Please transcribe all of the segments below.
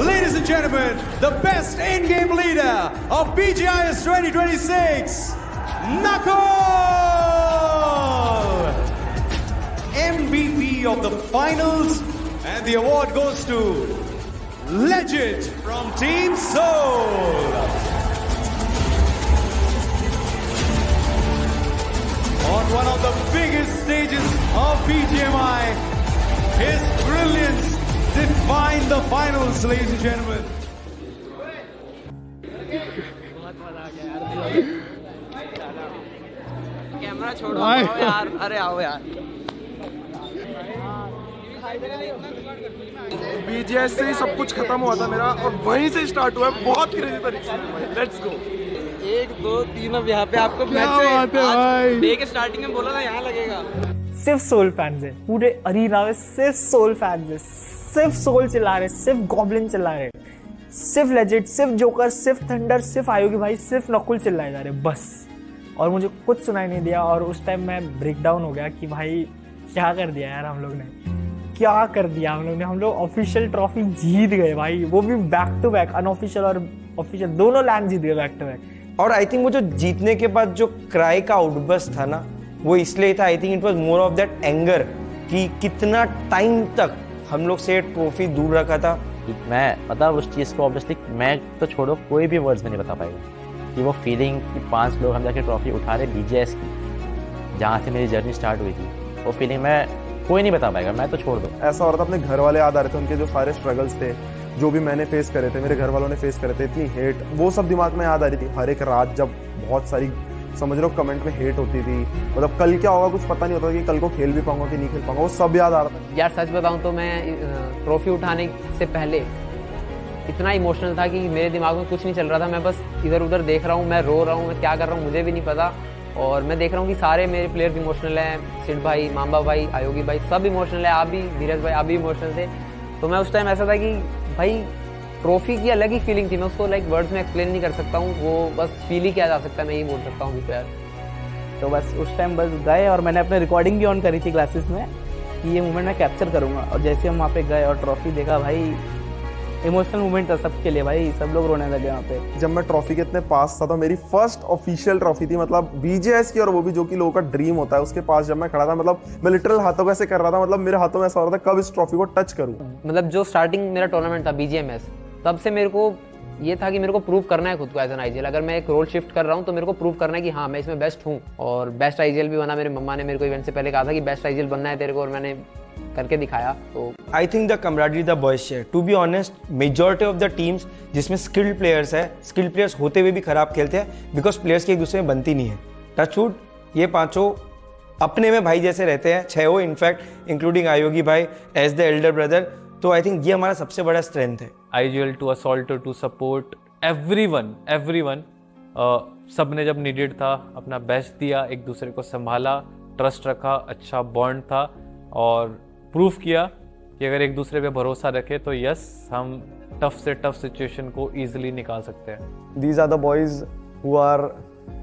ladies and gentlemen, the best in-game leader of BGIS 2026, Nakul! MVP of the finals, and the award goes to Legend from Team Soul. On one of the biggest stages of BGMI, his brilliance defined the finals, ladies and gentlemen. Camera छोड़ो आओ यार, अरे आओ यार। BGS से ही सब कुछ खत्म हुआ था मेरा और वहीं से स्टार्ट हुआ है बहुत क्रेजी तरीके से। Let's go. 1 2 3 अब यहाँ पे आपको मैच से डे के स्टार्टिंग में बोला था यहाँ लगेगा। सिर्फ सोल फैंस है पूरे अरीना में, सिर्फ सोल फैंस है, सिर्फ सोल चिल्ला रहे, सिर्फ गॉब्लिन चिल्ला रहे, सिर्फ लेजेंड, सिर्फ जोकर, सिर्फ थंडर, सिर्फ आयोगी भाई, सिर्फ नकुल चिल्लाए जा रहे बस। और मुझे कुछ सुनाई नहीं दिया और उस टाइम मैं ब्रेक डाउन हो गया कि भाई क्या कर दिया यार हम लोग ने, क्या कर दिया हम लोग ने। हम लोग ऑफिशियल ट्रॉफी जीत गए भाई, वो भी बैक टू बैक, अनऑफिशियल और ऑफिशियल दोनों लैंड जीत गए बैक टू बैक। और आई थिंक वो जो जीतने के बाद जो क्राई का आउटबर्स्ट था ना, वो इसलिए था, I think it was more of that anger कि कितना टाइम तक हम लोग से ट्रॉफी दूर रखा था। मैं मतलब उस चीज़ को ऑब्वियसली मैं तो छोड़ो कोई भी वर्ड्स में नहीं बता पाएगा कि वो फीलिंग कि 5 लोग हम जाके ट्रॉफी उठा रहे BGS की, जहाँ से मेरी जर्नी स्टार्ट हुई थी, वो फीलिंग मैं कोई नहीं बता पाएगा, मैं तो छोड़ दूँ। ऐसा हो रहा था अपने घर वाले याद आ रहे थे, उनके जो सारे स्ट्रगल्स थे, जो भी मैंने फेस करे थे, मेरे घर वालों ने फेस करे थे, इतनी हेट, वो सब दिमाग में याद आ रही थी। हर एक रात जब बहुत सारी समझ लो कमेंट में हेट होती थी, मतलब कल क्या होगा कुछ पता नहीं होता कि कल को खेल भी पाऊंगा कि नहीं खेल पाऊंगा, वो सब याद आ रहा था। यार सच बताऊं तो मैं ट्रॉफी उठाने से पहले इतना इमोशनल था कि मेरे दिमाग में कुछ नहीं चल रहा था। मैं बस इधर उधर देख रहा हूँ, मैं रो रहा हूँ, मैं क्या कर रहा हूँ मुझे भी नहीं पता। और मैं देख रहा हूँ कि सारे मेरे प्लेयर्स इमोशनल हैं, सिड भाई, मांबा भाई, आयोगी भाई, सब इमोशनल है। आप भी, धीरज भाई, आप भी इमोशनल थे। तो मैं उस टाइम ऐसा था कि भाई ट्रॉफी की अलग ही फीलिंग थी, मैं उसको लाइक वर्ड्स में एक्सप्लेन नहीं कर सकता हूँ, वो बस फील ही किया जा सकता है, मैं यही बोल सकता हूँ कि यार। तो बस उस टाइम बस गए और मैंने अपने रिकॉर्डिंग भी ऑन करी थी क्लासेस में कि ये मोमेंट मैं कैप्चर करूँगा। और जैसे हम वहाँ पे गए और ट्रॉफी देखा, भाई इमोशनल मोमेंट था सबके लिए भाई, सब लोग रोने लगे वहाँ पे। जब मैं ट्रॉफी के इतने पास था तो मेरी फर्स्ट ऑफिशियल ट्रॉफी थी, मतलब BGS की, और वो भी जो कि लोगों का ड्रीम होता है, उसके पास जब मैं खड़ा था, मतलब मैं लिटरल हाथों को ऐसे कर रहा था, मतलब मेरे हाथों में ऐसा हो रहा था कब इस ट्रॉफी को टच करूँ। मतलब जो स्टार्टिंग मेरा टूर्नामेंट था BGMS, तब से मेरे को ये था कि मेरे को प्रूव करना है खुद को एज एन IGL। अगर मैं एक रोल शिफ्ट कर रहा हूँ तो मेरे को प्रूव करना है कि हाँ मैं इसमें बेस्ट हूँ। और बेस्ट IGL भी बना। मेरे मम्मा ने मेरे को इवेंट से पहले कहा था कि बेस्ट IGL बनना है तेरे को, और मैंने करके दिखाया। तो I think the camaraderie the boys share, to be honest majority of the teams जिसमें स्किल्ड प्लेयर्स है, स्किल्ड प्लेयर्स होते हुए भी खराब खेलते हैं बिकॉज प्लेयर्स की एक दूसरे में बनती नहीं है। टचवुड ये पांचों अपने में भाई जैसे रहते हैं, 6 इनफैक्ट इंक्लूडिंग आयोगी भाई एज द एल्डर ब्रदर। तो आई थिंक ये हमारा सबसे बड़ा स्ट्रेंथ है। IGL to assaulter to support everyone सब ने जब नीडेड था अपना बेस्ट दिया, एक दूसरे को संभाला, ट्रस्ट रखा, अच्छा बॉन्ड था और प्रूफ किया कि अगर एक दूसरे पे भरोसा रखे तो यस हम टफ से टफ सिचुएशन को इजीली निकाल सकते हैं। These are the boys who are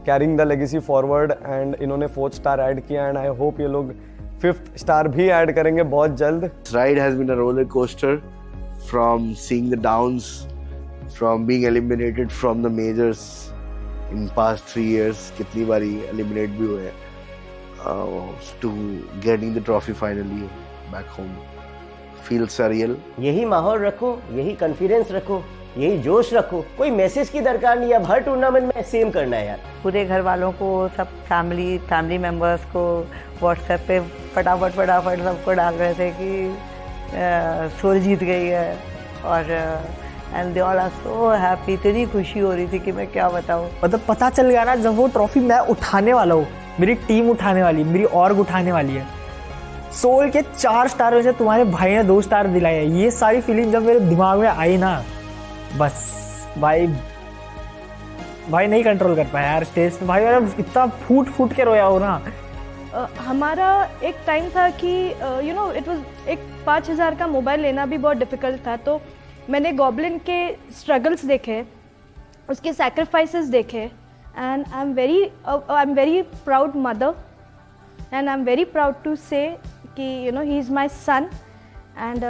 carrying the legacy forward and इन्होंने 4th स्टार ऐड किया and I hope ये लोग 5th स्टार भी ऐड करेंगे बहुत जल्द। This ride has been a roller coaster from seeing the downs, from being eliminated from the majors in past 3 years, कितनी बारी eliminate भी हुए, to getting the trophy finally back home. Feels surreal. यही माहौल रखो, यही कॉन्फिडेंस रखो, यही जोश रखो, कोई मैसेज की दरकार नहीं है, हर टूर्नामेंट में सेम करना है यार। पूरे घर वालों को, सब फैमिली मेम्बर्स को व्हाट्सएप पे फटाफट सबको डाल रहे थे कि सोल जीत गई है और and they all are so happy. इतनी खुशी हो रही थी कि मैं क्या बताऊँ। मतलब पता चल गया ना जब वो ट्रॉफी मैं उठाने वाला हूँ, मेरी टीम उठाने वाली, मेरी ऑर्ग उठाने वाली है, सोल के 4 स्टार में से तुम्हारे भाई ने 2 स्टार दिलाए हैं, ये सारी फीलिंग जब मेरे दिमाग में आई ना, बस भाई नहीं कंट्रोल कर पाया यार स्टेज पे। भाई मैंने इतना फूट के रोया हो ना। हमारा एक टाइम था कि इट वाज एक 5000 का मोबाइल लेना भी बहुत डिफिकल्ट था। तो मैंने गॉब्लिन के स्ट्रगल्स देखे, उसके सैक्रिफाइसेस देखे, and I am very proud mother and I am very proud to say कि he is my sun and